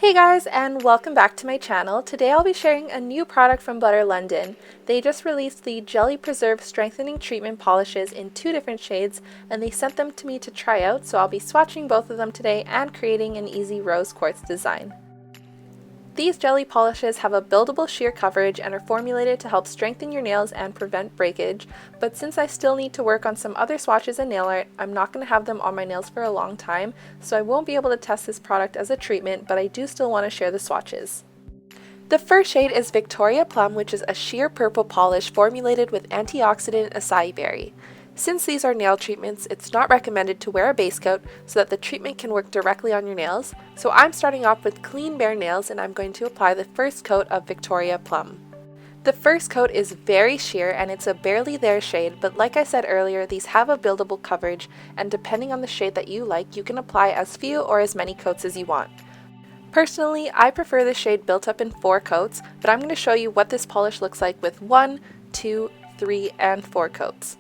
Hey guys, and welcome back to my channel. Today I'll be sharing a new product from Butter London. They just released the Jelly Preserve Strengthening Treatment Polishes in 2 different shades, and they sent them to me to try out, so I'll be swatching both of them today and creating an easy rose quartz design. These jelly polishes have a buildable sheer coverage and are formulated to help strengthen your nails and prevent breakage, but since I still need to work on some other swatches and nail art, I'm not going to have them on my nails for a long time, so I won't be able to test this product as a treatment, but I do still want to share the swatches. The first shade is Victoria Plum, which is a sheer purple polish formulated with antioxidant acai berry. Since these are nail treatments, it's not recommended to wear a base coat so that the treatment can work directly on your nails, so I'm starting off with clean bare nails and I'm going to apply the first coat of Victoria Plum. The first coat is very sheer and it's a barely there shade, but like I said earlier, these have a buildable coverage, and depending on the shade that you like, you can apply as few or as many coats as you want. Personally, I prefer the shade built up in 4 coats, but I'm going to show you what this polish looks like with 1, 2, 3, and 4 coats.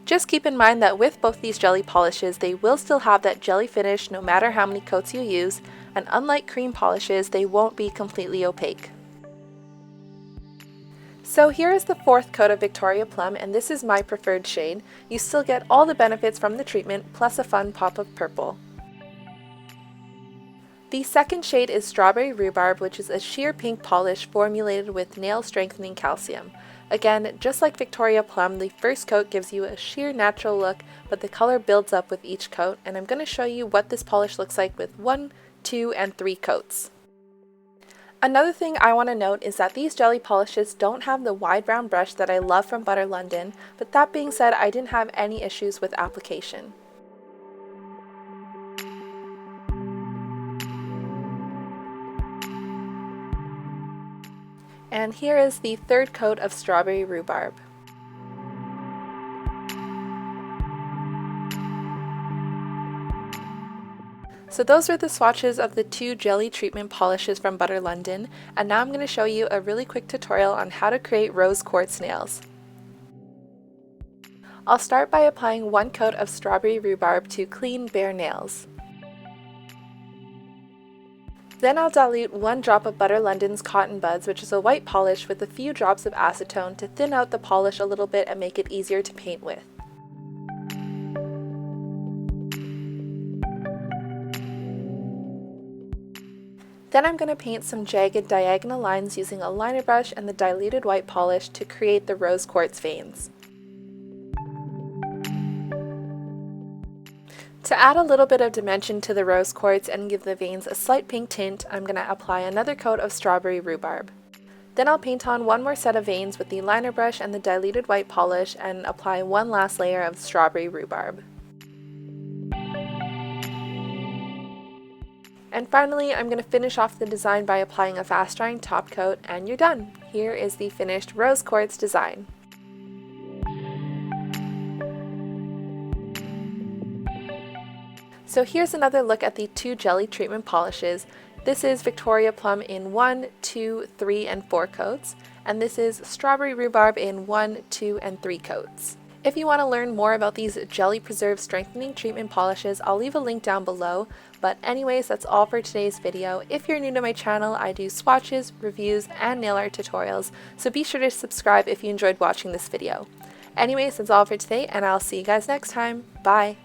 Just keep in mind that with both these jelly polishes, they will still have that jelly finish no matter how many coats you use, and unlike cream polishes, they won't be completely opaque. So here is the 4th coat of Victoria Plum, and this is my preferred shade. You still get all the benefits from the treatment, plus a fun pop of purple. The second shade is Strawberry Rhubarb, which is a sheer pink polish formulated with nail strengthening calcium. Again, just like Victoria Plum, the first coat gives you a sheer natural look, but the color builds up with each coat, and I'm going to show you what this polish looks like with 1, 2, and 3 coats. Another thing I want to note is that these jelly polishes don't have the wide round brush that I love from Butter London, but that being said, I didn't have any issues with application. And here is the 3rd coat of Strawberry Rhubarb. So those are the swatches of the 2 jelly treatment polishes from Butter London, and now I'm going to show you a really quick tutorial on how to create rose quartz nails. I'll start by applying 1 coat of Strawberry Rhubarb to clean bare nails. Then I'll dilute 1 drop of Butter London's Cotton Buds, which is a white polish, with a few drops of acetone to thin out the polish a little bit and make it easier to paint with. Then I'm going to paint some jagged diagonal lines using a liner brush and the diluted white polish to create the rose quartz veins. To add a little bit of dimension to the rose quartz and give the veins a slight pink tint, I'm going to apply another coat of Strawberry Rhubarb. Then I'll paint on 1 more set of veins with the liner brush and the diluted white polish and apply 1 last layer of Strawberry Rhubarb. And finally, I'm going to finish off the design by applying a fast drying top coat, and you're done! Here is the finished rose quartz design. So here's another look at the 2 jelly treatment polishes. This is Victoria Plum in 1, 2, 3, and 4 coats, and this is Strawberry Rhubarb in 1, 2, and 3 coats. If you want to learn more about these jelly preserve strengthening treatment polishes, I'll leave a link down below. But anyways, that's all for today's video. If you're new to my channel, I do swatches, reviews, and nail art tutorials, so be sure to subscribe if you enjoyed watching this video. Anyways, that's all for today, and I'll see you guys next time. Bye!